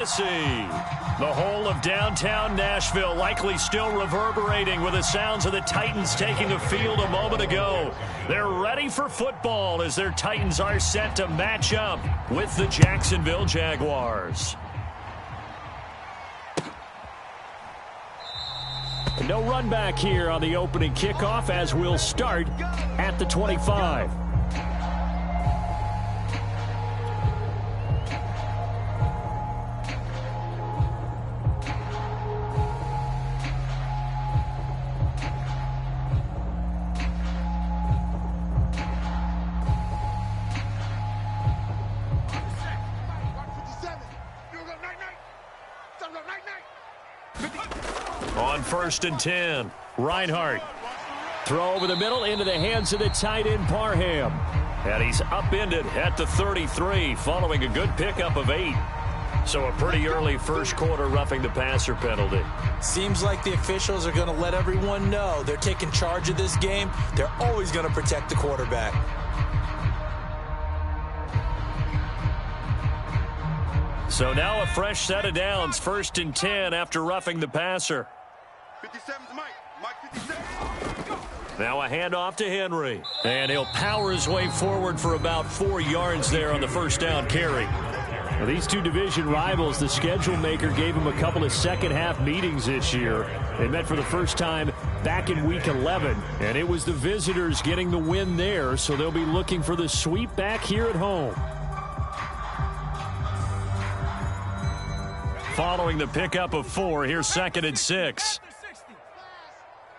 The whole of downtown Nashville likely still reverberating with the sounds of the Titans taking the field a moment ago. They're ready for football as their Titans are set to match up with the Jacksonville Jaguars. No run back here on the opening kickoff as we'll start at the 25. On 1st and 10, Reinhardt. Throw over the middle into the hands of the tight end, Parham. And he's upended at the 33 following a good pickup of 8. So a pretty early first quarter roughing the passer penalty. Seems like the officials are going to let everyone know they're taking charge of this game. They're always going to protect the quarterback. So now a fresh set of downs, 1st and 10 after roughing the passer. 57's Mike. Mike 57. Now a handoff to Henry. And he'll power his way forward for about 4 yards there on the first down carry. Well, these two division rivals, the schedule maker gave them a couple of second-half meetings this year. They met for the first time back in Week 11, and it was the visitors getting the win there, so they'll be looking for the sweep back here at home. Following the pickup of 4, here's 2nd and 6.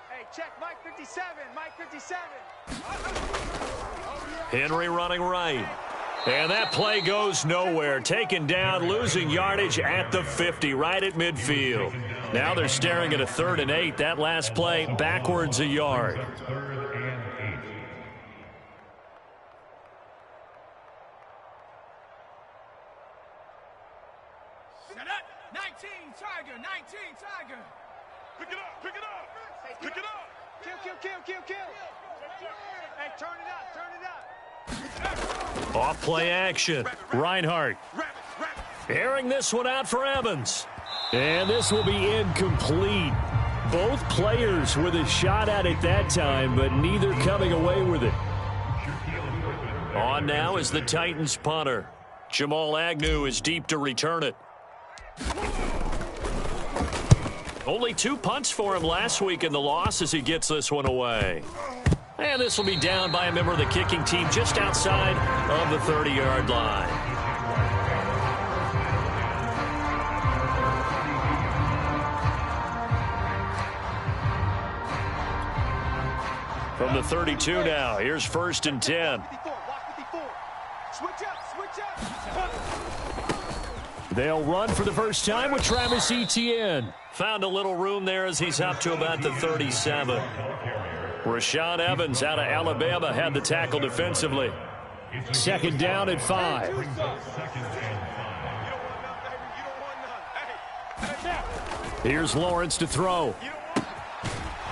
Hey, check Mike 57, Mike 57. Henry running right. And that play goes nowhere. Taken down, losing yardage at the 50, right at midfield. Now they're staring at a 3rd and 8. That last play backwards a yard. Tiger, 19, Tiger. Pick it up, pick it up, pick it up. Kill. Hey, turn it up. Off play action. Reinhardt. Airing this one out for Evans. And this will be incomplete. Both players with a shot at it that time, but neither coming away with it. On now is the Titans punter. Jamal Agnew is deep to return it. Only 2 punts for him last week in the loss as he gets this one away. And this will be down by a member of the kicking team just outside of the 30-yard line. From the 32 now, here's 1st and 10. Switch up. They'll run for the first time with Travis Etienne. Found a little room there as he's up to about the 37. Rashaan Evans out of Alabama had the tackle defensively. 2nd down at 5. Here's Lawrence to throw.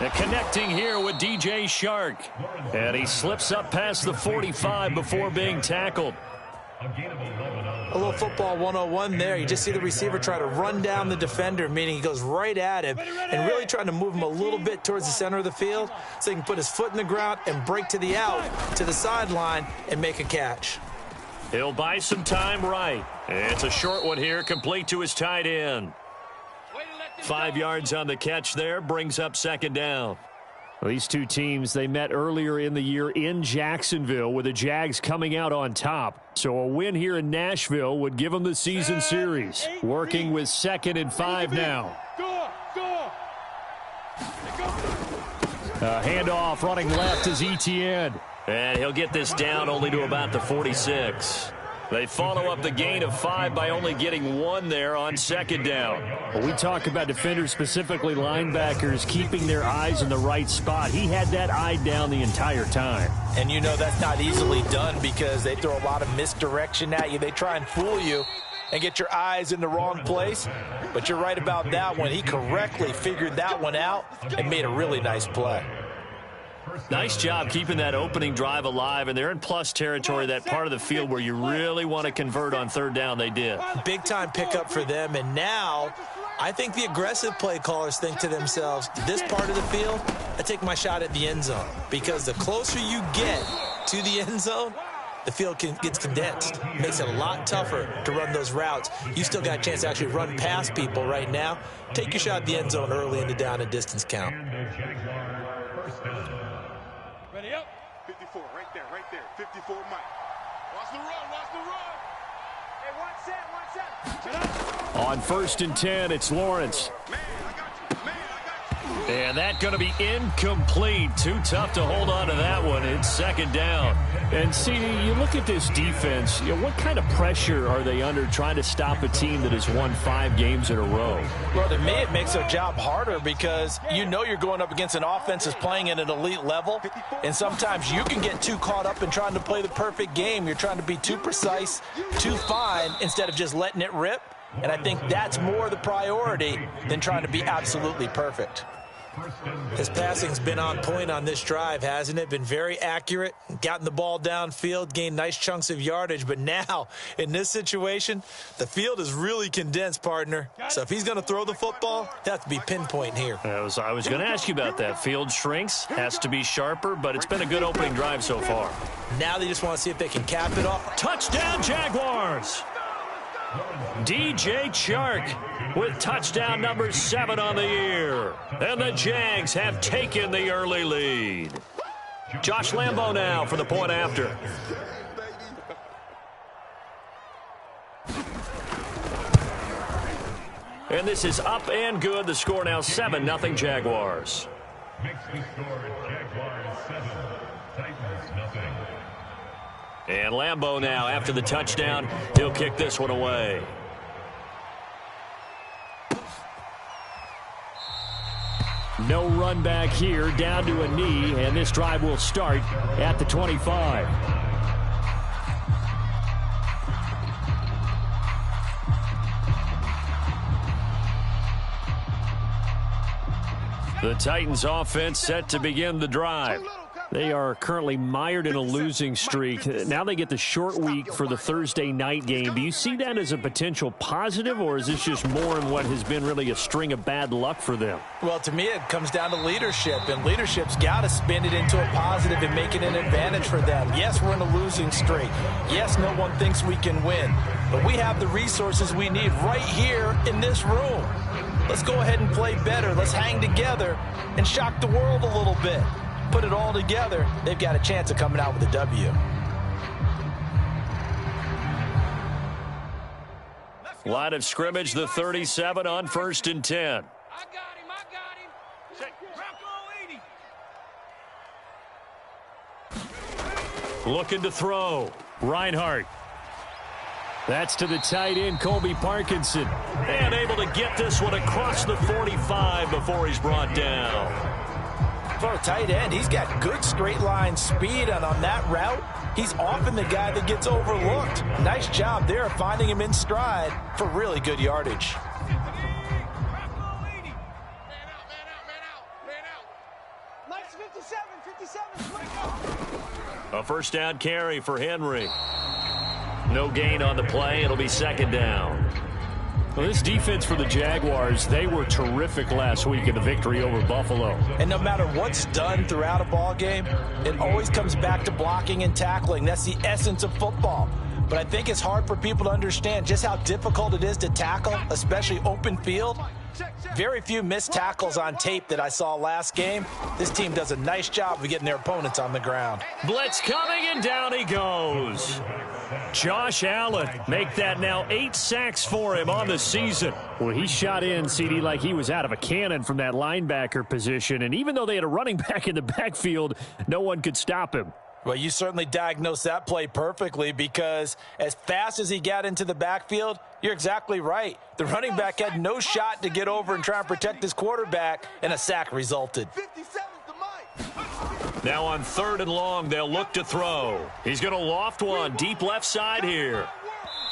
And connecting here with DJ Shark. And he slips up past the 45 before being tackled. A little football 101 there. You just see the receiver try to run down the defender, meaning he goes right at him and really trying to move him a little bit towards the center of the field so he can put his foot in the ground and break to the out, to the sideline, and make a catch. He'll buy some time right. It's a short one here, complete to his tight end. 5 yards on the catch there, brings up 2nd down. Well, these two teams, they met earlier in the year in Jacksonville with the Jags coming out on top. So a win here in Nashville would give them the season series. Working with 2nd and 5 now. A handoff running left is Etienne. And he'll get this down only to about the 46. They follow up the gain of 5 by only getting 1 there on 2nd down. Well, we talk about defenders, specifically linebackers, keeping their eyes in the right spot. He had that eye down the entire time. And you know that's not easily done because they throw a lot of misdirection at you. They try and fool you and get your eyes in the wrong place. But you're right about that one. He correctly figured that one out and made a really nice play. Nice job keeping that opening drive alive, and they're in plus territory, that part of the field where you really want to convert on third down. They did. Big-time pickup for them, and now I think the aggressive play callers think to themselves, this part of the field, I take my shot at the end zone, because the closer you get to the end zone, the field gets condensed. Makes it a lot tougher to run those routes. You still got a chance to actually run past people right now. Take your shot at the end zone early in the down and distance count. Ready up. 54, right there, 54, Mike. Watch the run. Hey, one set. On 1st and 10, it's Lawrence. Man, I got you. And that going to be incomplete. Too tough to hold on to that one. It's 2nd down. And see, you look at this defense, what kind of pressure are they under trying to stop a team that has won 5 games in a row? Well, to me, it makes their job harder because you know you're going up against an offense that's playing at an elite level, and sometimes you can get too caught up in trying to play the perfect game. You're trying to be too precise, too fine, instead of just letting it rip, and I think that's more the priority than trying to be absolutely perfect. His passing's been on point on this drive, hasn't it? Been very accurate, gotten the ball downfield, gained nice chunks of yardage. But now, in this situation, the field is really condensed, partner. So if he's going to throw the football, it has to be pinpoint here. I was going to ask you about that. Field shrinks, has to be sharper, but it's been a good opening drive so far. Now they just want to see if they can cap it off. Touchdown, Jaguars! DJ Chark with touchdown number 7 on the year. And the Jags have taken the early lead. Josh Lambo now for the point after. And this is up and good. The score now 7-0 Jaguars. Makes the score Jaguars 7, Titans nothing. And Lambo now, after the touchdown, he'll kick this one away. No run back here, down to a knee, and this drive will start at the 25. The Titans offense set to begin the drive. They are currently mired in a losing streak. Now they get the short week for the Thursday night game. Do you see that as a potential positive, or is this just more in what has been really a string of bad luck for them? Well, to me, it comes down to leadership, and leadership's got to spin it into a positive and make it an advantage for them. Yes, we're in a losing streak. Yes, no one thinks we can win, but we have the resources we need right here in this room. Let's go ahead and play better. Let's hang together and shock the world a little bit. Put it all together, they've got a chance of coming out with a W. Line of scrimmage, the 37 on 1st and 10. I got him. Check. Bronco 80. Looking to throw. Reinhardt. That's to the tight end, Colby Parkinson. And able to get this one across the 45 before he's brought down. For a tight end, he's got good straight line speed, and on that route, he's often the guy that gets overlooked. Nice job there of finding him in stride for really good yardage. Bronco 80. Man out. Mike's 57. A first down carry for Henry. No gain on the play. It'll be 2nd down. Well, this defense for the Jaguars, they were terrific last week in the victory over Buffalo. And no matter what's done throughout a ball game, it always comes back to blocking and tackling. That's the essence of football. But I think it's hard for people to understand just how difficult it is to tackle, especially open field. Very few missed tackles on tape that I saw last game. This team does a nice job of getting their opponents on the ground. Blitz coming, and down he goes. Josh Allen, make that now 8 sacks for him on the season. Well, he shot in, CD, like he was out of a cannon from that linebacker position. And even though they had a running back in the backfield, no one could stop him. Well, you certainly diagnosed that play perfectly, because as fast as he got into the backfield, you're exactly right. The running back had no shot to get over and try and protect his quarterback, and a sack resulted. 57's the Mike. Now on 3rd and long, they'll look to throw. He's going to loft one deep left side here.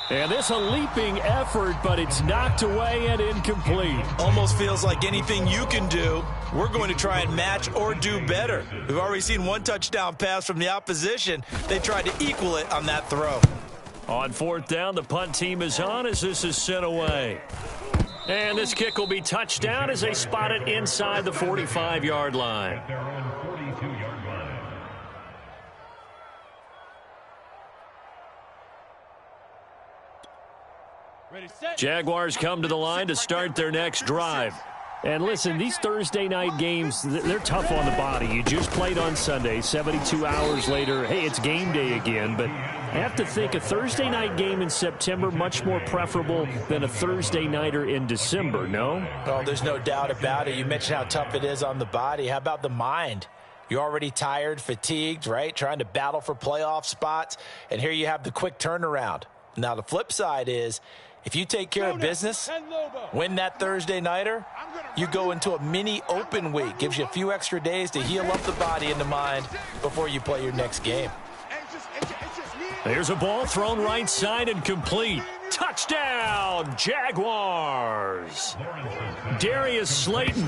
And this a leaping effort, but it's knocked away and incomplete. Almost feels like anything you can do, we're going to try and match or do better. We've already seen one touchdown pass from the opposition. They tried to equal it on that throw. On fourth down, the punt team is on as this is sent away. And this kick will be touchdown as they spot it inside the 45-yard line. At their own 42-yard line. Jaguars come to the line to start their next drive. And listen, these Thursday night games, they're tough on the body. You just played on Sunday, 72 hours later, hey, it's game day again. But I have to think a Thursday night game in September much more preferable than a Thursday nighter in December, no? Oh, there's no doubt about it. You mentioned how tough it is on the body. How about the mind? You're already tired, fatigued, right? Trying to battle for playoff spots. And here you have the quick turnaround. Now, the flip side is, if you take care of business, win that Thursday nighter, you go into a mini open week. Gives you a few extra days to heal up the body and the mind before you play your next game. There's a ball thrown right side and complete. Touchdown, Jaguars. Darius Slayton,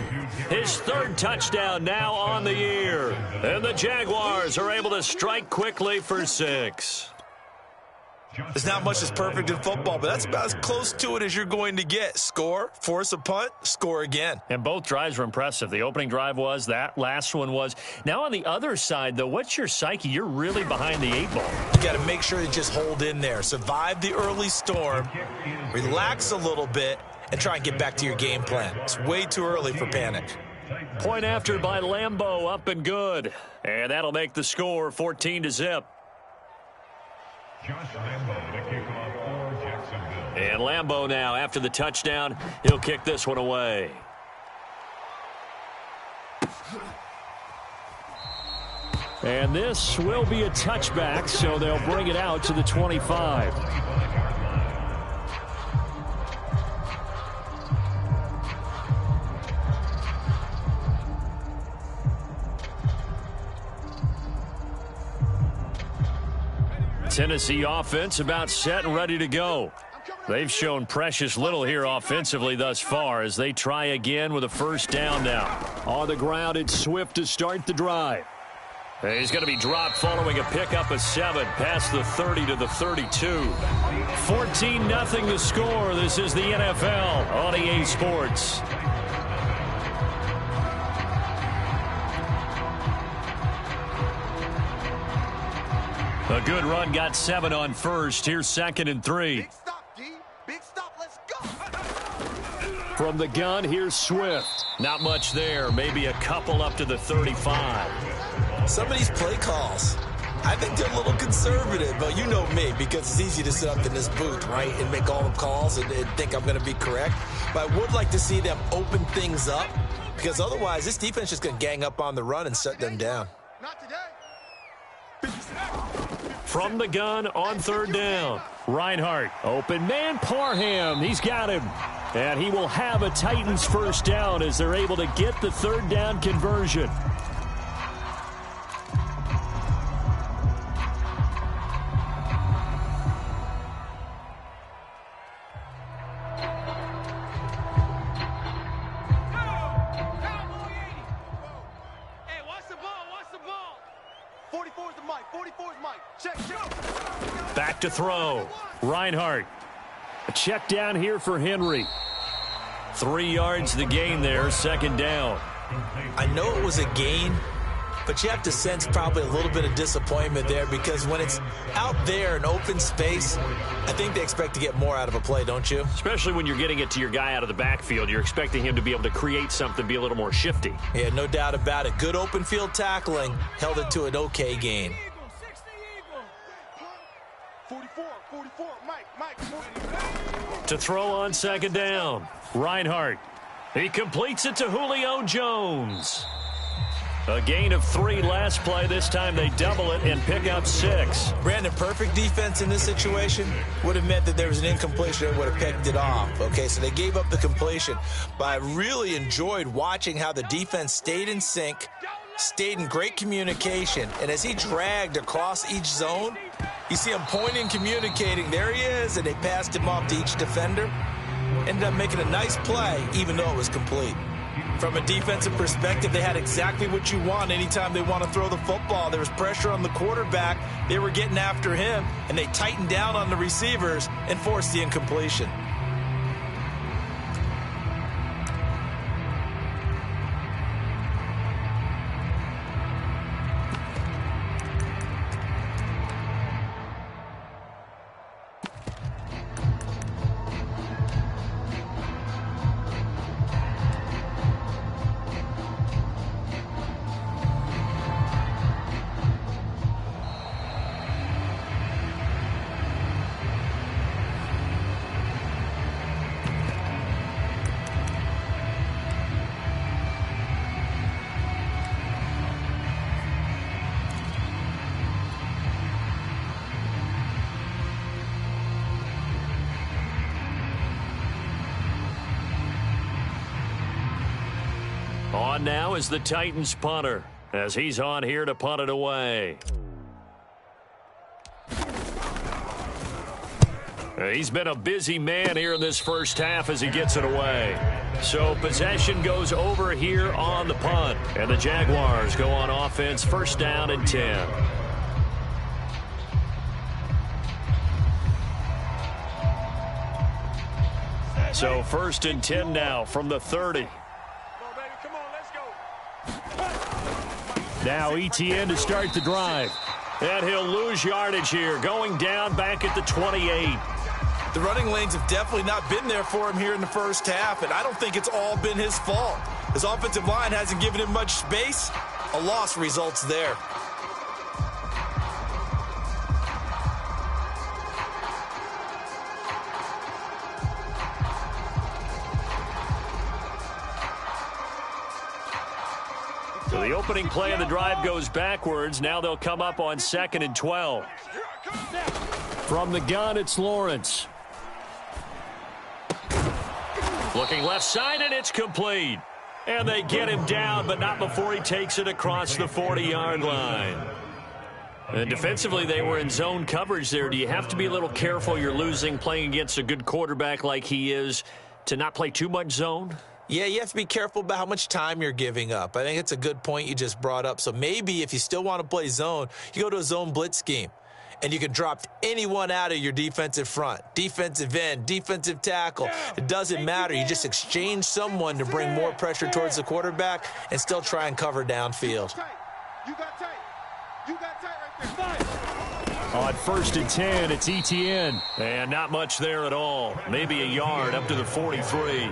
his third touchdown now on the year. And the Jaguars are able to strike quickly for 6. There's not much that's perfect in football, but that's about as close to it as you're going to get. Score, force a punt, score again. And both drives were impressive. The opening drive was, that last one was. Now on the other side, though, what's your psyche? You're really behind the 8 ball. You got to make sure to just hold in there. Survive the early storm, relax a little bit, and try and get back to your game plan. It's way too early for panic. Point after by Lambeau, up and good. And that'll make the score 14-0. Josh Lambeau to kick off for Jacksonville. And Lambeau now, after the touchdown, he'll kick this one away. And this will be a touchback, so they'll bring it out to the 25. Tennessee offense about set and ready to go. They've shown precious little here offensively thus far as they try again with a first down now. On the ground, it's Swift to start the drive. He's going to be dropped following a pickup of 7 past the 30 to the 32. 14-0 the score. This is the NFL on EA Sports. A good run, got 7 on first. Here's 2nd and 3. Big stop, D. Big stop. Let's go. From the gun, here's Swift. Not much there. Maybe a couple up to the 35. Some of these play calls, I think they're a little conservative, but you know me, because it's easy to sit up in this booth, right, and make all the calls and think I'm going to be correct. But I would like to see them open things up, because otherwise this defense is just going to gang up on the run and shut them down. Not today. From the gun on 3rd down. Reinhardt, open man, Parham. He's got him. And he will have a Titans first down as they're able to get the 3rd down conversion. Hey, watch the ball, watch the ball. 44's the mic. 44's mic. Check. Back to throw. Reinhardt. A check down here for Henry. 3 yards the gain there, 2nd down. I know it was a gain, but you have to sense probably a little bit of disappointment there, because when it's out there in open space, I think they expect to get more out of a play, don't you? Especially when you're getting it to your guy out of the backfield. You're expecting him to be able to create something, be a little more shifty. Yeah, no doubt about it. Good open field tackling, held it to an okay gain. 44. Mike. To throw on 2nd down. Reinhardt. He completes it to Julio Jones. A gain of 3 last play. This time they double it and pick up 6. Brandon, perfect defense in this situation would have meant that there was an incompletion and would have picked it off. Okay, so they gave up the completion. But I really enjoyed watching how the defense stayed in sync, stayed in great communication, and as he dragged across each zone, You see him pointing, communicating. There he is, and they passed him off to each defender. Ended up making a nice play, even though it was complete. From a defensive perspective, they had exactly what you want anytime they want to throw the football. There was pressure on the quarterback. They were getting after him, and they tightened down on the receivers and forced the incompletion. On now is the Titans punter, as he's on here to punt it away. He's been a busy man here in this first half as he gets it away. So possession goes over here on the punt, and the Jaguars go on offense, first down and 10. So first and 10 now from the 30. Now ETN to start the drive. And he'll lose yardage here, going down back at the 28. The running lanes have definitely not been there for him here in the first half, and I don't think it's all been his fault. His offensive line hasn't given him much space. A loss results there. So the opening play of the drive goes backwards. Now they'll come up on 2nd and 12. From the gun, it's Lawrence. Looking left side, and it's complete. And they get him down, but not before he takes it across the 40-yard line. And defensively, they were in zone coverage there. Do you have to be a little careful? You're losing, playing against a good quarterback like he is, to not play too much zone? Yeah, you have to be careful about how much time you're giving up. I think it's a good point you just brought up. So maybe if you still want to play zone, you go to a zone blitz scheme. And you can drop anyone out of your defensive front, defensive end, defensive tackle. It doesn't matter. You just exchange someone to bring more pressure towards the quarterback and still try and cover downfield. You got tight. You got tight right there. On 1st and 10, it's ETN. And not much there at all. Maybe a yard up to the 43.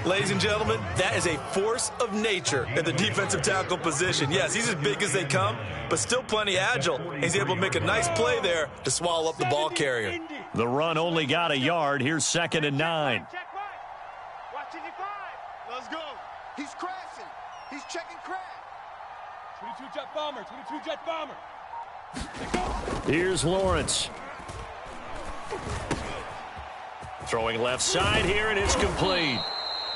Ladies and gentlemen, that is a force of nature at the defensive tackle position. Yes, he's as big as they come, but still plenty agile. He's able to make a nice play there to swallow up the ball carrier. The run only got a yard. Here's 2nd and 9. Let's go. He's crashing. He's checking crash. 22 jet bomber. 22 jet bomber. Here's Lawrence. Throwing left side here, and it's complete.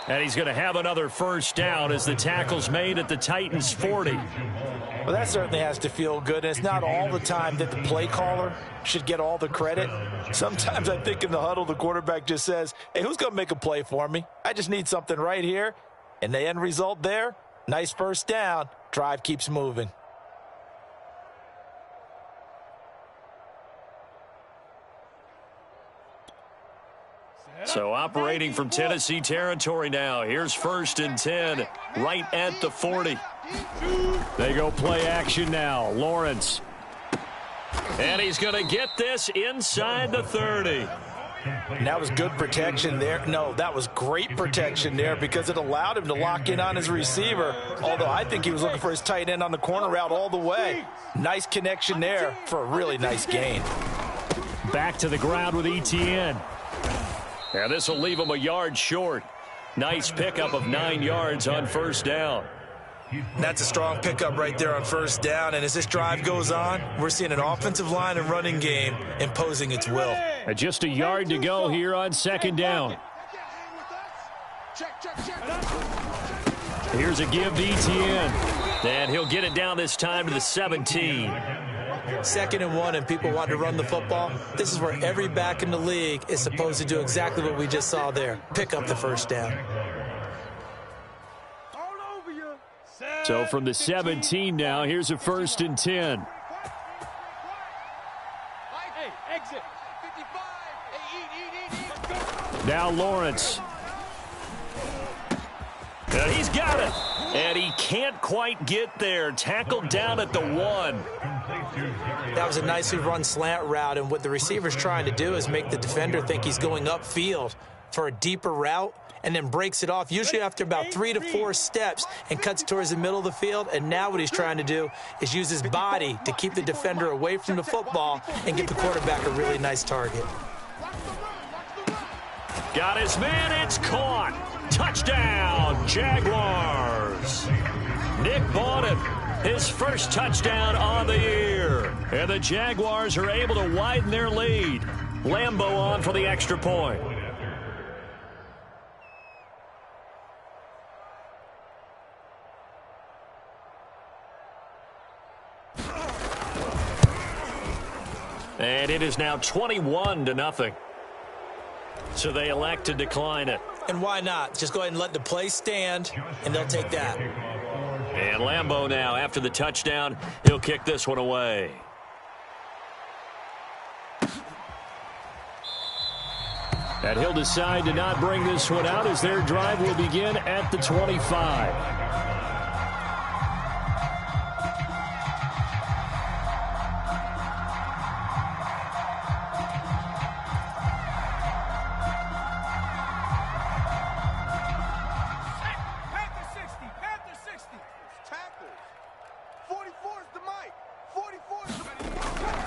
And he's going to have another first down as the tackle's made at the Titans' 40. Well, that certainly has to feel good. And it's not all the time that the play caller should get all the credit. Sometimes I think in the huddle, the quarterback just says, hey, who's going to make a play for me? I just need something right here. And the end result there, nice first down. Drive keeps moving. So operating from Tennessee territory now. Here's 1st and 10, right at the 40. They go play action now. Lawrence. And he's going to get this inside the 30. And that was good protection there. No, that was great protection there because it allowed him to lock in on his receiver, although I think he was looking for his tight end on the corner route all the way. Nice connection there for a really nice gain. Back to the ground with ETN. And this will leave him a yard short. Nice pickup of 9 yards on first down. That's a strong pickup right there on first down. And as this drive goes on, we're seeing an offensive line and running game imposing its will. And just a yard to go here on 2nd down. Here's a give to ETN. And he'll get it down this time to the 17. 2nd and 1 and people want to run the football, this is where every back in the league is supposed to do exactly what we just saw there. Pick up the first down. So from the 17 now, here's a 1st and 10. Now Lawrence. And he's got it. And he can't quite get there. Tackled down at the 1. That was a nicely run slant route, and what the receiver's trying to do is make the defender think he's going upfield for a deeper route, and then breaks it off, usually after about 3 to 4 steps, and cuts towards the middle of the field. And now what he's trying to do is use his body to keep the defender away from the football and give the quarterback a really nice target. Got his man, it's caught. Touchdown, Jaguars. Nick bought it. His first touchdown on the year. And the Jaguars are able to widen their lead. Lambeau on for the extra point. And it is now 21-0. So they elect to decline it. And why not? Just go ahead and let the play stand, and they'll take that. And Lambeau now, after the touchdown, he'll kick this one away. And he'll decide to not bring this one out as their drive will begin at the 25.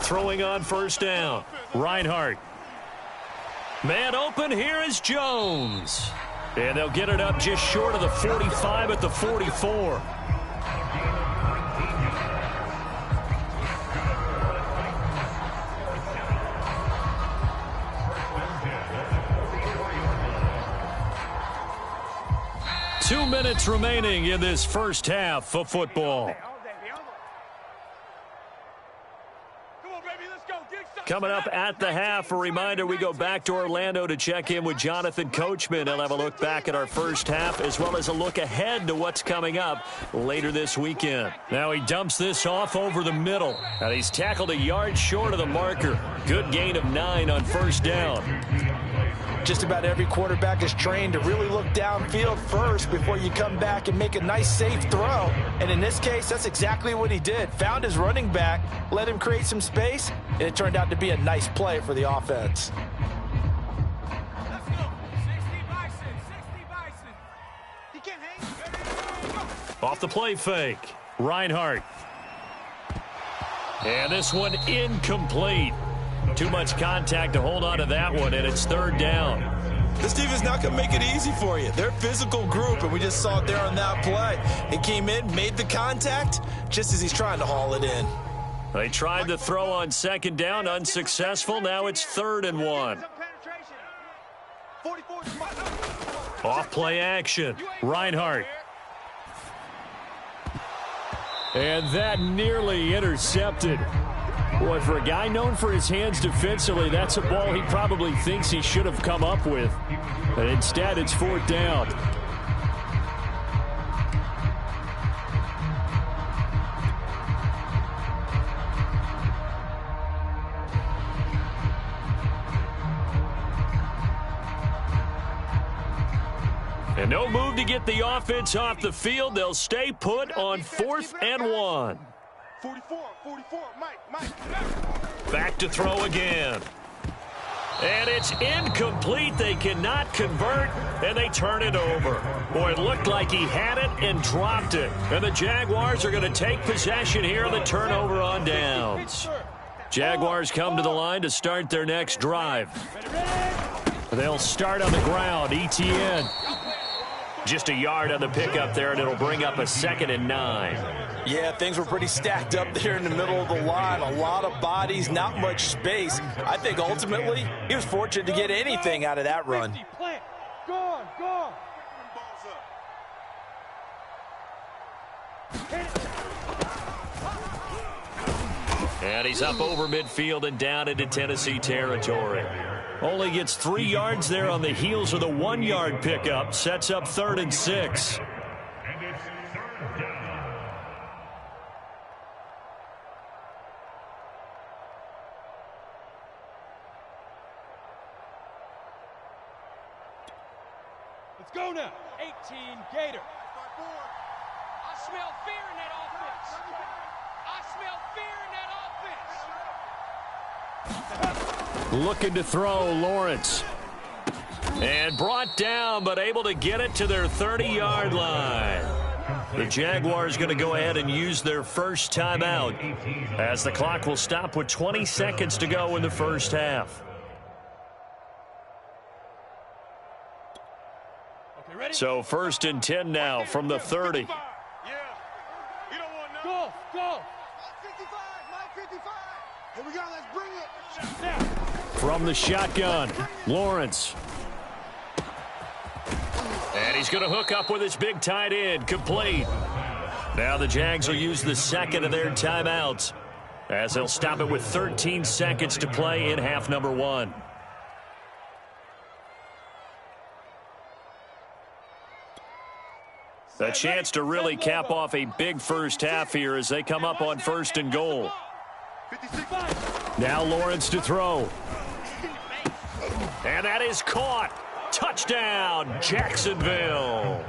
Throwing on 1st down. Reinhardt. Man open, here is Jones. And they'll get it up just short of the 45 at the 44. Two minutes remaining in this first half of football. Coming up at the half, a reminder, we go back to Orlando to check in with Jonathan Coachman. He'll have a look back at our first half as well as a look ahead to what's coming up later this weekend. Now he dumps this off over the middle, and he's tackled a yard short of the marker. Good gain of 9 on 1st down. Just about every quarterback is trained to really look downfield first before you come back and make a nice, safe throw. And in this case, that's exactly what he did. Found his running back, let him create some space, and it turned out to be a nice play for the offense. Let's go. 60 Bison. He can't hang. Off the play fake. Reinhardt. And this one incomplete. Too much contact to hold on to that one, and it's 3rd down. This team is not going to make it easy for you. They're a physical group, and we just saw it there on that play. He came in, made the contact, just as he's trying to haul it in. They tried to throw on 2nd down, unsuccessful. Now it's 3rd and 1. Off play action. Reinhardt. And that nearly intercepted. Boy, for a guy known for his hands defensively, that's a ball he probably thinks he should have come up with. But instead, it's 4th down. And no move to get the offense off the field. They'll stay put on 4th and 1. 44, Mike. Back to throw again. And it's incomplete. They cannot convert, and they turn it over. Boy, it looked like he had it and dropped it. And the Jaguars are going to take possession here on the turnover on downs. Jaguars come to the line to start their next drive. They'll start on the ground. ETN. Just a yard on the pickup there, and it'll bring up a 2nd and 9. Yeah, things were pretty stacked up there in the middle of the line. A lot of bodies, not much space. I think ultimately he was fortunate to get anything out of that run. Go on. And he's up over midfield and down into Tennessee territory. Only gets 3 yards there on the heels of the 1-yard pickup. Sets up 3rd and 6. And it's 3rd down. Let's go now. 18 Gator. I smell fear in that offense. I smell fear in that offense. Looking to throw, Lawrence. And brought down, but able to get it to their 30-yard line. The Jaguars going to go ahead and use their first timeout as the clock will stop with 20 seconds to go in the first half. Okay, ready? So 1st and 10 now from the 30. Yeah. You don't want none. Go, go. 55, Mike 55. Here we go, let's bring it. Now. From the shotgun, Lawrence. And he's going to hook up with his big tight end, complete. Now the Jags will use the second of their timeouts as they'll stop it with 13 seconds to play in half number 1. A chance to really cap off a big first half here as they come up on 1st and goal. 56. Now Lawrence to throw. And that is caught. Touchdown, Jacksonville.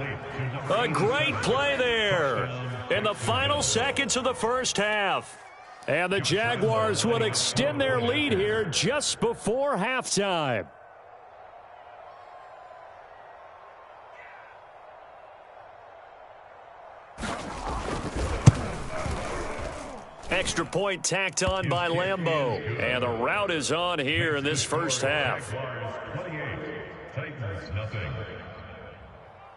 A great play there in the final seconds of the first half. And the Jaguars would extend their lead here just before halftime. Extra point tacked on by Lambeau. And the route is on here in this first half.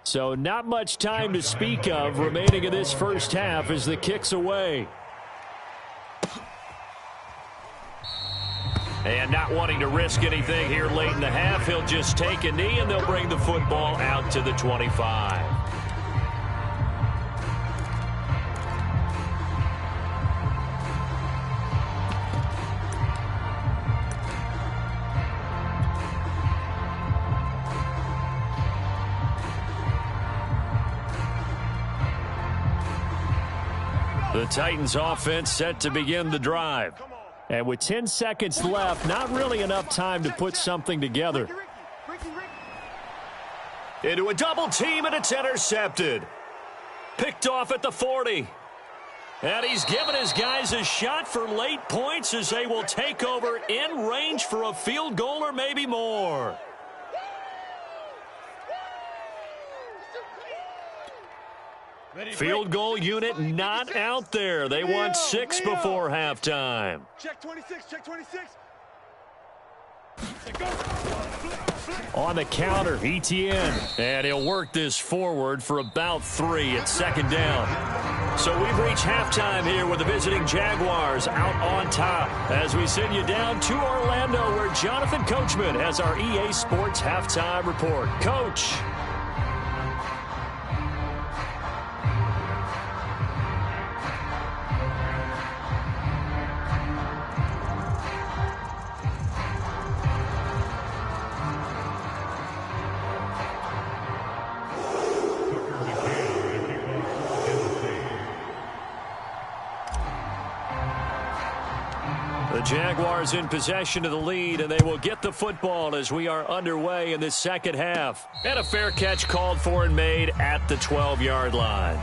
So not much time to speak of remaining in this first half as the kick's away. And not wanting to risk anything here late in the half, he'll just take a knee and they'll bring the football out to the 25. The Titans offense set to begin the drive. And with 10 seconds left, not really enough time to put something together. Into a double team and it's intercepted. Picked off at the 40. And he's given his guys a shot for late points as they will take over in range for a field goal or maybe more. Field goal unit not out there. They want 6 before halftime. Check 26, check 26. On the counter, Etienne. And he'll work this forward for about 3 at 2nd down. So we've reached halftime here with the visiting Jaguars out on top as we send you down to Orlando where Jonathan Coachman has our EA Sports halftime report. Coach. The Jaguars in possession of the lead, and they will get the football as we are underway in this second half. And a fair catch called for and made at the 12-yard line.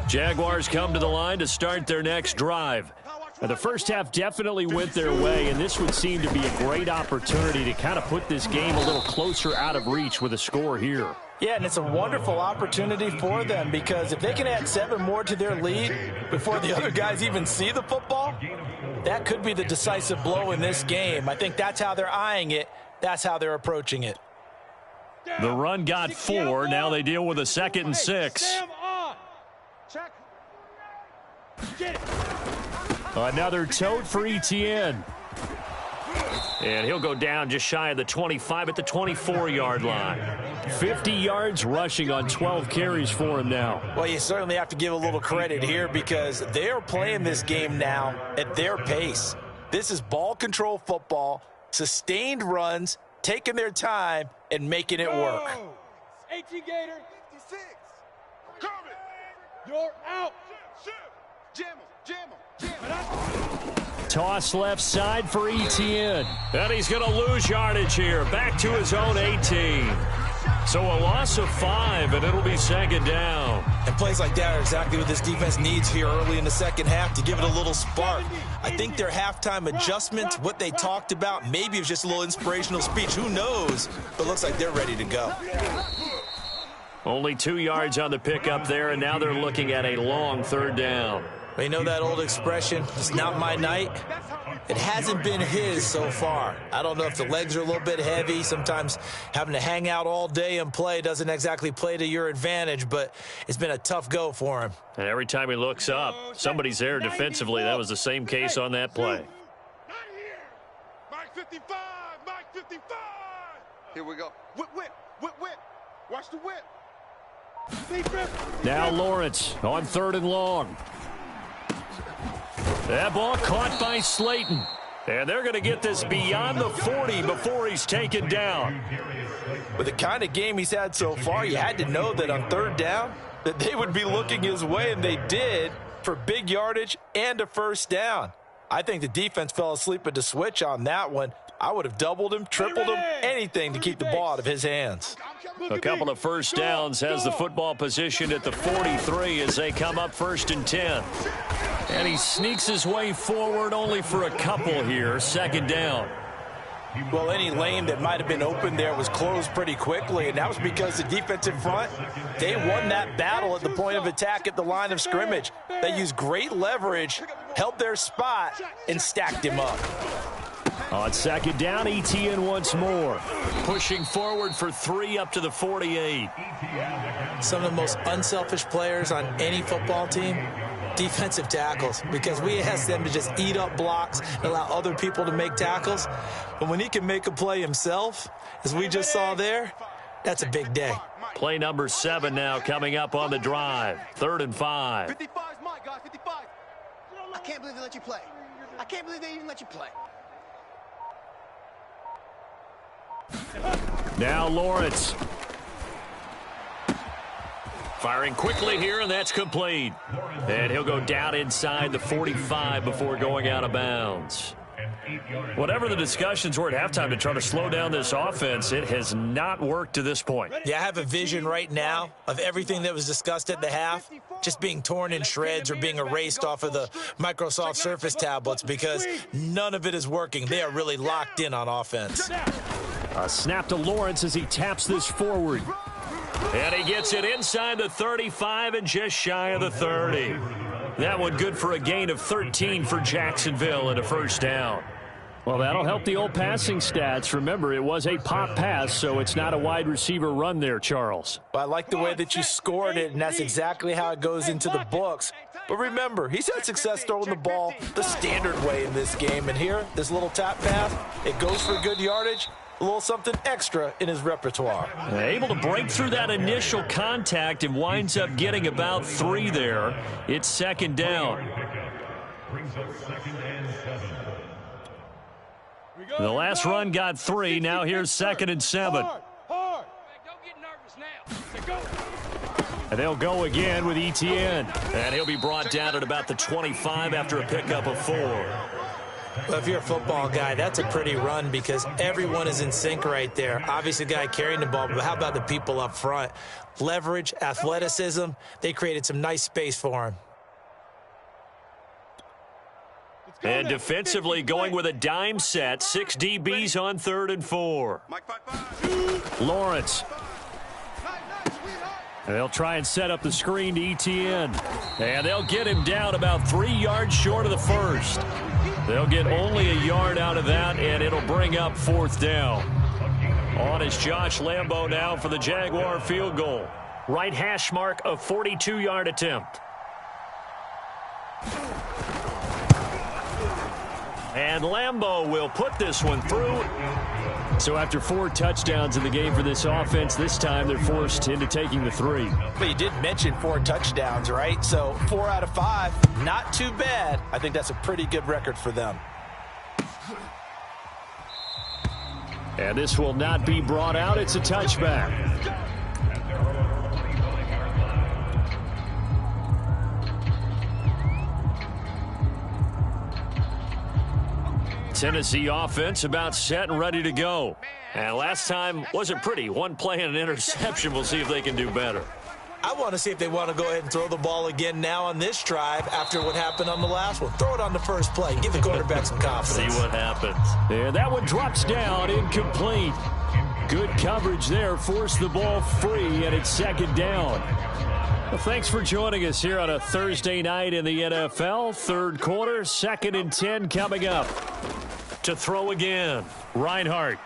Jaguars come to the line to start their next drive. The first half definitely went their way, and this would seem to be a great opportunity to kind of put this game a little closer out of reach with a score here. Yeah, and it's a wonderful opportunity for them because if they can add 7 more to their lead before the other guys even see the football, that could be the decisive blow in this game. I think that's how they're eyeing it. That's how they're approaching it. The run got 4. Now they deal with a 2nd and 6. Check. Get it. Another tote for Etienne. And he'll go down just shy of the 25 at the 24-yard line. 50 yards rushing on 12 carries for him now. Well, you certainly have to give a little credit here because they're playing this game now at their pace. This is ball control football, sustained runs, taking their time, and making it work. 18 Gator. 56. Coming. You're out. Jam him. Jam him. Jam him. Toss left side for Etienne. And he's going to lose yardage here. Back to his own 18. So a loss of 5, and it'll be 2nd down. And plays like that are exactly what this defense needs here early in the second half to give it a little spark. I think their halftime adjustments, what they talked about, maybe it was just a little inspirational speech. Who knows? But it looks like they're ready to go. Only 2 yards on the pickup there, and now they're looking at a long 3rd down. You know that old expression, it's not my night? It hasn't been his so far. I don't know if the legs are a little bit heavy. Sometimes having to hang out all day and play doesn't exactly play to your advantage, but it's been a tough go for him. And every time he looks up, somebody's there defensively. That was the same case on that play. Not here. Mike 55. Mike 55. Here we go. Whip, whip, whip, whip. Watch the whip. Now Lawrence on 3rd and long. That ball caught by Slayton. And they're going to get this beyond the 40 before he's taken down. With the kind of game he's had so far, you had to know that on 3rd down that they would be looking his way, and they did, for big yardage and a 1st down. I think the defense fell asleep at the switch on that one. I would have doubled him, tripled him, anything to keep the ball out of his hands. A couple of 1st downs, has the football position at the 43 as they come up 1st and 10. And he sneaks his way forward only for a couple here. 2nd down. Well, any lane that might have been open there was closed pretty quickly, and that was because the defensive front, they won that battle at the point of attack at the line of scrimmage. They used great leverage, held their spot, and stacked him up. On 2nd down, Etienne once more. Pushing forward for 3 up to the 48. Some of the most unselfish players on any football team, defensive tackles, because we ask them to just eat up blocks and allow other people to make tackles. But when he can make a play himself, as we just saw there, that's a big day. Play number 7 now coming up on the drive. 3rd and 5. 55 is mine, guys. 55. I can't believe they let you play. I can't believe they even let you play. Now Lawrence. Firing quickly here, and that's complete. And he'll go down inside the 45 before going out of bounds. Whatever the discussions were at halftime to try to slow down this offense, it has not worked to this point. Yeah, I have a vision right now of everything that was discussed at the half just being torn in shreds or being erased off of the Microsoft Surface tablets because none of it is working. They are really locked in on offense. A snap to Lawrence as he taps this forward. And he gets it inside the 35 and just shy of the 30. That one good for a gain of 13 for Jacksonville and a 1st down. Well, that'll help the old passing stats. Remember, it was a pop pass, so it's not a wide receiver run there, Charles. Well, I like the way that you scored it, and that's exactly how it goes into the books. But remember, he's had success throwing the ball the standard way in this game. And here, this little tap pass, it goes for good yardage. A little something extra in his repertoire. Able to break through that initial contact and winds up getting about 3 there. It's 2nd down. The last run got 3. Now here's 2nd and 7. Don't get nervous now. And they'll go again with Etienne. And he'll be brought down at about the 25 after a pickup of 4. Well, if you're a football guy, that's a pretty run because everyone is in sync right there. Obviously, the guy carrying the ball, but how about the people up front? Leverage, athleticism, they created some nice space for him. And defensively going with a dime set. 6 DBs on 3rd and 4. Lawrence. They'll try and set up the screen to ETN. And they'll get him down about 3 yards short of the first. They'll get only a yard out of that, and it'll bring up 4th down. On is Josh Lambo now for the Jaguar field goal. Right hash mark, a 42-yard attempt. And Lambo will put this one through. So after 4 touchdowns in the game for this offense, this time they're forced into taking the 3. But you did mention 4 touchdowns, right? So 4 out of 5, not too bad. I think that's a pretty good record for them. And this will not be brought out. It's a touchback. Tennessee offense about set and ready to go. And last time wasn't pretty. 1 play and an interception. We'll see if they can do better. I want to see if they want to go ahead and throw the ball again now on this drive after what happened on the last one. Throw it on the first play. Give the quarterback some confidence. See what happens. And that one drops down, incomplete. Good coverage there. Forced the ball free, and it's 2nd down. Well, thanks for joining us here on a Thursday night in the NFL. 3rd quarter, 2nd and 10 coming up. To throw again, Reinhardt.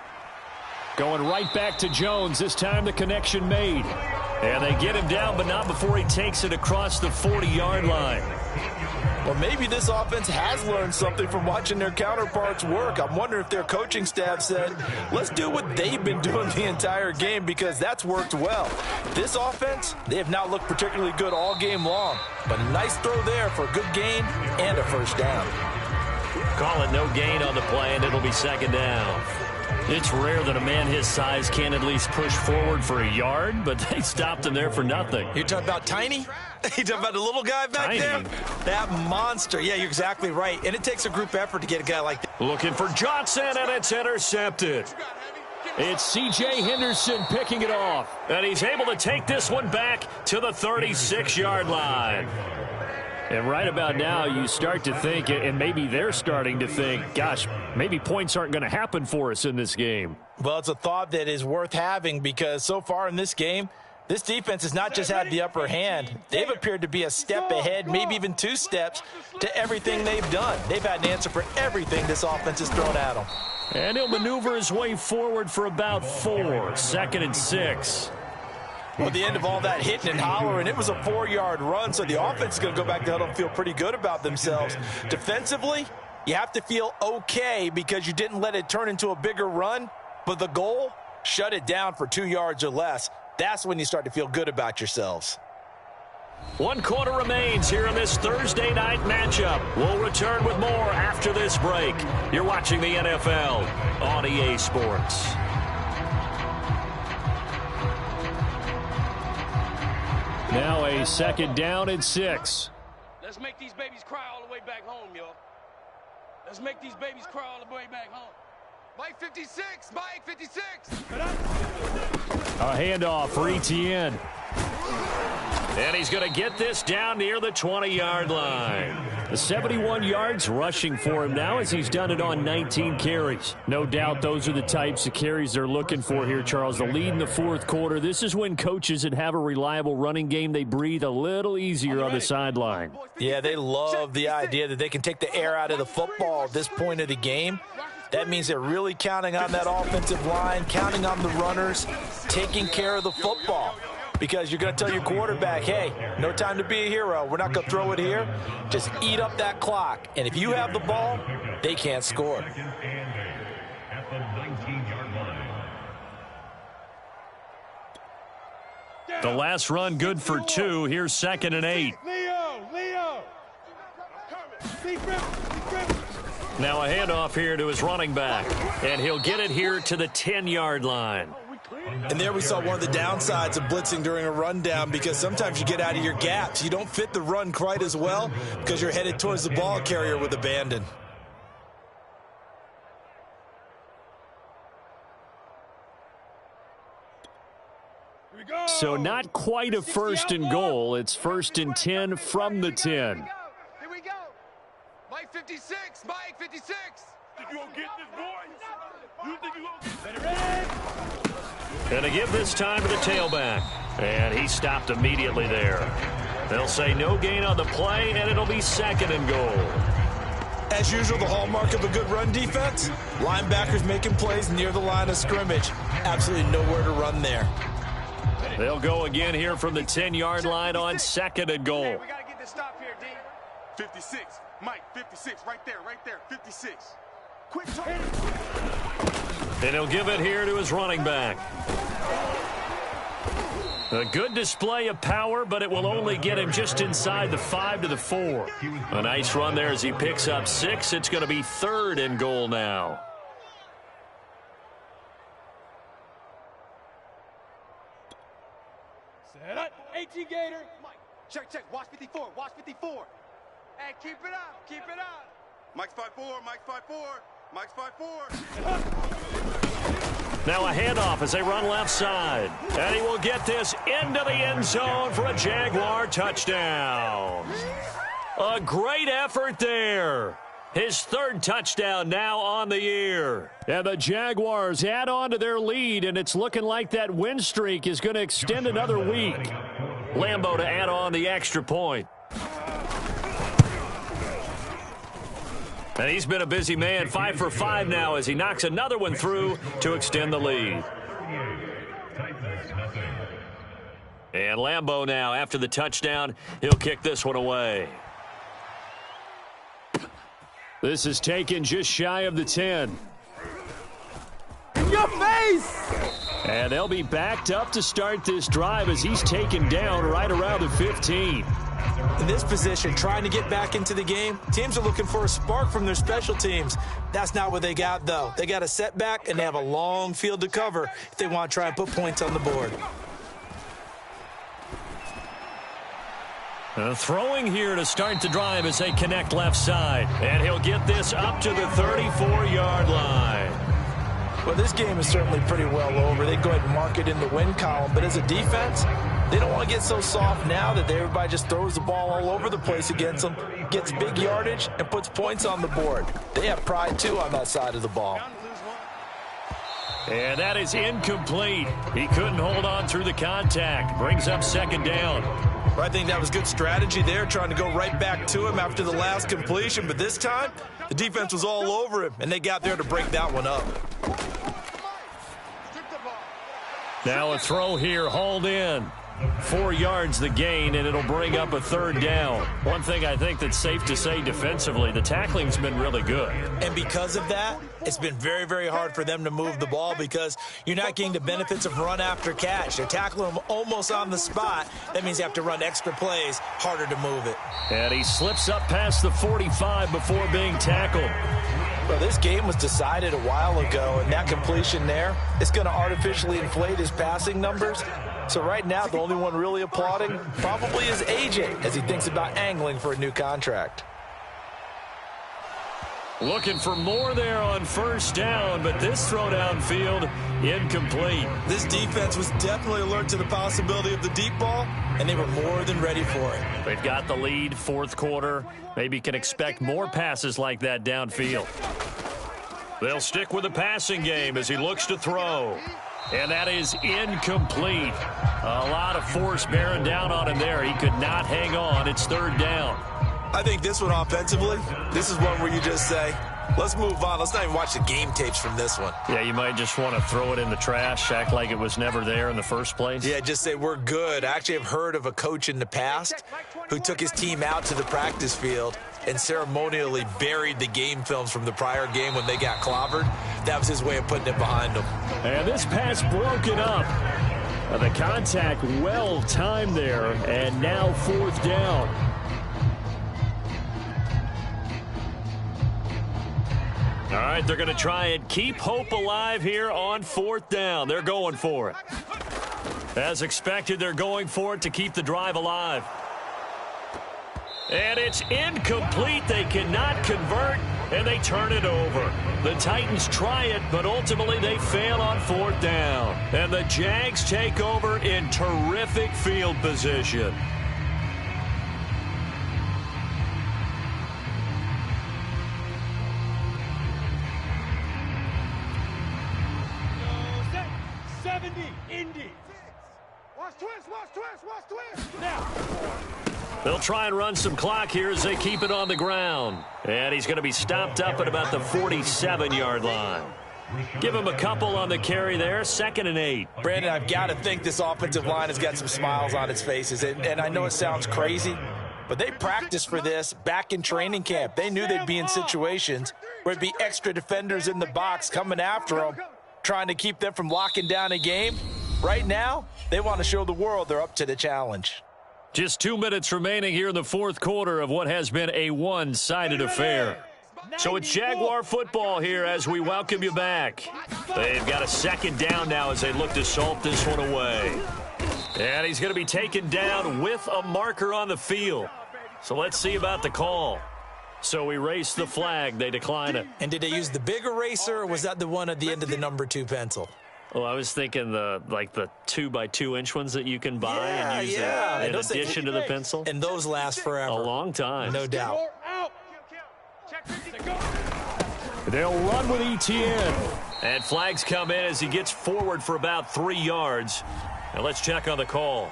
Going right back to Jones. This time the connection made. And they get him down, but not before he takes it across the 40-yard line. Well, maybe this offense has learned something from watching their counterparts work. I'm wondering if their coaching staff said, let's do what they've been doing the entire game, because that's worked well. This offense, they have not looked particularly good all game long. But a nice throw there for a good gain and a 1st down. Call it no gain on the play, and it'll be 2nd down. It's rare that a man his size can at least push forward for a yard, but they stopped him there for nothing. You're talking about Tiny? You talking about the little guy back Tiny. there? That monster. Yeah, you're exactly right. And it takes a group effort to get a guy like that. Looking for Johnson, and it's intercepted. It's C.J. Henderson picking it off, and he's able to take this one back to the 36-yard line. And right about now, you start to think, and maybe they're starting to think, gosh, maybe points aren't going to happen for us in this game. Well, it's a thought that is worth having, because so far in this game, this defense has not just had the upper hand. They've appeared to be a step ahead, maybe even 2 steps to everything they've done. They've had an answer for everything this offense has thrown at them. And he'll maneuver his way forward for about 4. 2nd and 6. Well, at the end of all that hitting and hollering, it was a 4-yard run, so the offense is going to go back to huddle and feel pretty good about themselves. Defensively, you have to feel okay because you didn't let it turn into a bigger run, but the goal, shut it down for 2 yards or less. That's when you start to feel good about yourselves. 1 quarter remains here in this Thursday night matchup. We'll return with more after this break. You're watching the NFL on EA Sports. Now a 2nd down and 6. Let's make these babies cry all the way back home, y'all. Let's make these babies cry all the way back home. Mike 56, Mike 56. A handoff for ETN. And he's going to get this down near the 20-yard line. The 71 yards rushing for him now as he's done it on 19 carries. No doubt those are the types of carries they're looking for here, Charles. The lead in the 4th quarter. This is when coaches that have a reliable running game, they breathe a little easier on the sideline. Yeah, they love the idea that they can take the air out of the football at this point of the game. That means they're really counting on that offensive line, counting on the runners, taking care of the football. Because you're going to tell your quarterback, hey, no time to be a hero. We're not going to throw it here. Just eat up that clock. And if you have the ball, they can't score. The last run good for 2. Here's 2nd and 8. Leo. Now a handoff here to his running back. And he'll get it here to the 10-yard line. And there we saw one of the downsides of blitzing during a rundown, because sometimes you get out of your gaps. You don't fit the run quite as well because you're headed towards the ball carrier with abandon. So not quite a 1st and goal. It's 1st and 10 from the 10. Here we go. Mike 56, Mike And to give this time to the tailback. And he stopped immediately there. They'll say no gain on the play, and it'll be 2nd and goal. As usual, the hallmark of a good run defense, linebackers making plays near the line of scrimmage. Absolutely nowhere to run there. They'll go again here from the 10-yard line on 2nd and goal. We got to get this stop here, D. 56. Mike, 56. Right there, 56. Quick turn. And he'll give it here to his running back. A good display of power, but it will only get him just inside the 5 to the 4. A nice run there as he picks up 6. It's going to be 3rd and goal now. Set up. 18 Gator. Mike, check. Watch 54. Watch 54. Hey, keep it up. Keep it up. Mike's 5'4". Mike's 5'4". Mike's 5'4". Now a handoff as they run left side. And he will get this into the end zone for a Jaguar touchdown. A great effort there. His 3rd touchdown now on the year. And the Jaguars add on to their lead, and it's looking like that win streak is going to extend another week. Lambo to add on the extra point. And he's been a busy man, 5 for 5 now as he knocks another one through to extend the lead. And Lambo now, after the touchdown, he'll kick this one away. This is taken just shy of the 10. In your face! And they'll be backed up to start this drive as he's taken down right around the 15. In this position, trying to get back into the game, teams are looking for a spark from their special teams. That's not what they got, though. They got a setback, and they have a long field to cover if they want to try and put points on the board. Throwing here to start the drive as they connect left side. And he'll get this up to the 34-yard line. Well, this game is certainly pretty well over. They go ahead and mark it in the win column. But as a defense, they don't want to get so soft now that everybody just throws the ball all over the place against them, gets big yardage, and puts points on the board. They have pride, too, on that side of the ball. And that is incomplete. He couldn't hold on through the contact. Brings up 2nd down. I think that was good strategy there, trying to go right back to him after the last completion. But this time, the defense was all over him, and they got there to break that one up. Now a throw here, hauled in. 4 yards the gain, and it'll bring up a 3rd down. One thing I think that's safe to say defensively, the tackling's been really good. And because of that, it's been very, very hard for them to move the ball because you're not getting the benefits of run after catch. They're tackling them almost on the spot. That means you have to run extra plays, harder to move it. And he slips up past the 45 before being tackled. Well, this game was decided a while ago, and that completion there is going to artificially inflate his passing numbers. So right now, the only one really applauding probably is AJ as he thinks about angling for a new contract. Looking for more there on 1st down, but this throw downfield, incomplete. This defense was definitely alert to the possibility of the deep ball, and they were more than ready for it. They've got the lead, 4th quarter. Maybe can expect more passes like that downfield. They'll stick with the passing game as he looks to throw. And that is incomplete. A lot of force bearing down on him there. He could not hang on. It's 3rd down. I think this one offensively, this is one where you just say, let's move on. Let's not even watch the game tapes from this one. Yeah, you might just want to throw it in the trash, act like it was never there in the first place. Yeah, just say we're good. I actually have heard of a coach in the past who took his team out to the practice field and ceremonially buried the game films from the prior game when they got clobbered. That was his way of putting it behind them. And this pass broken up. The contact well timed there, and now 4th down. All right, they're going to try and keep hope alive here on 4th down. They're going for it. As expected, they're going for it to keep the drive alive. And it's incomplete. They cannot convert, and they turn it over. The Titans try it, but ultimately they fail on 4th down. And the Jags take over in terrific field position. Set. 70. Indy. Watch twist, watch twist, watch twist. Now. They'll try and run some clock here as they keep it on the ground. And he's going to be stopped up at about the 47-yard line. Give him a couple on the carry there, 2nd and 8. Brandon, I've got to think this offensive line has got some smiles on its faces. And I know it sounds crazy, but they practiced for this back in training camp. They knew they'd be in situations where it'd be extra defenders in the box coming after them, trying to keep them from locking down a game. Right now, they want to show the world they're up to the challenge. Just 2 minutes remaining here in the fourth quarter of what has been a one-sided affair. So it's Jaguar football here as we welcome you back. They've got a 2nd down now as they look to salt this one away. And he's going to be taken down with a marker on the field. So let's see about the call. So erase the flag. They decline it. And did they use the big eraser, or was that the one at the end of the number 2 pencil? Oh, I was thinking the 2x2-inch ones that you can buy and use in addition to the pencil. And those last forever. A long time. No doubt. They'll run with ETN. And flags come in as he gets forward for about 3 yards. And let's check on the call.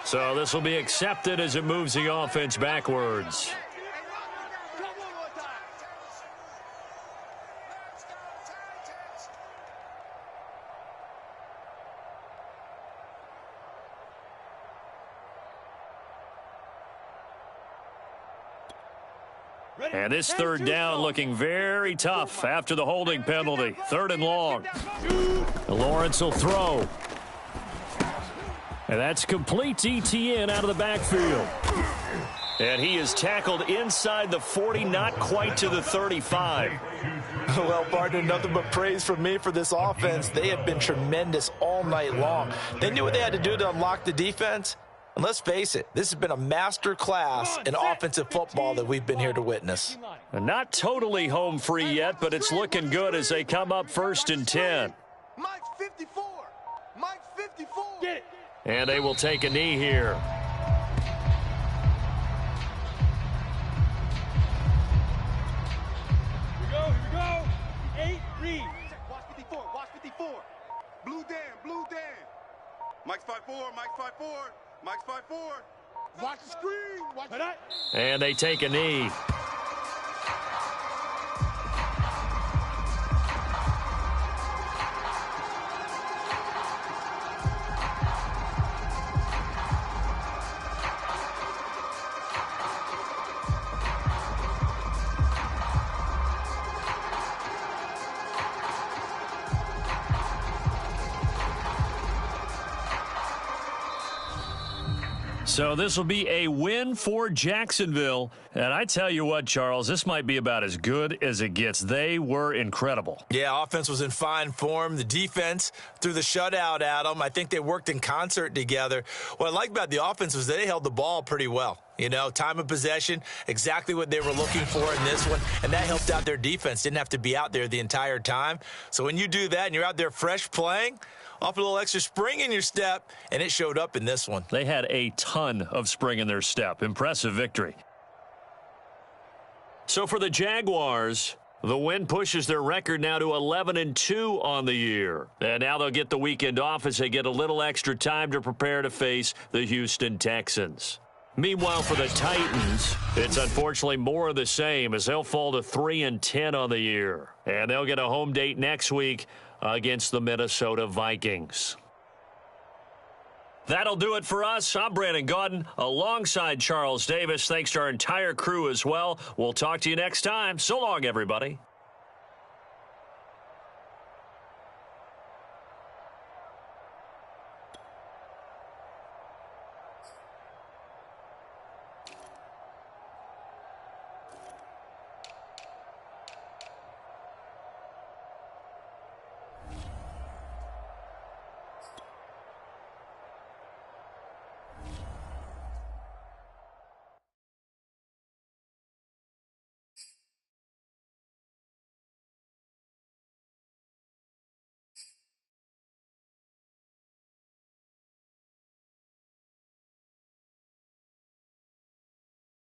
So this will be accepted as it moves the offense backwards. And this 3rd down looking very tough after the holding penalty. 3rd and long. Lawrence will throw. And that's complete to ETN out of the backfield. And he is tackled inside the 40, not quite to the 35. Well, partner, nothing but praise from me for this offense. They have been tremendous all night long. They knew what they had to do to unlock the defense. And let's face it, this has been a master class in offensive football that we've been here to witness. And not totally home free yet, but it's looking good as they come up 1st and 10. Mike 54. Mike 54. Get it. And they will take a knee here. Here we go. 8, read. Watch 54. Watch 54. Blue Dan, blue Dan. Mike's 5-4, Mike's 5-4, Mike's 5-4. Watch the screen. Watch Right. And they take a knee. So this will be a win for Jacksonville. And I tell you what, Charles, this might be about as good as it gets. They were incredible. Yeah, offense was in fine form. The defense threw the shutout at them. I think they worked in concert together. What I like about the offense was they held the ball pretty well. You know, time of possession, exactly what they were looking for in this one. And that helped out their defense. Didn't have to be out there the entire time. So when you do that and you're out there fresh playing, off a little extra spring in your step, and it showed up in this one. They had a ton of spring in their step. Impressive victory. So for the Jaguars, the win pushes their record now to 11-2 on the year. And now they'll get the weekend off as they get a little extra time to prepare to face the Houston Texans. Meanwhile, for the Titans, it's unfortunately more of the same as they'll fall to 3-10 on the year. And they'll get a home date next week against the Minnesota Vikings. That'll do it for us. I'm Brandon Gaudin alongside Charles Davis. Thanks to our entire crew as well. We'll talk to you next time. So long, everybody.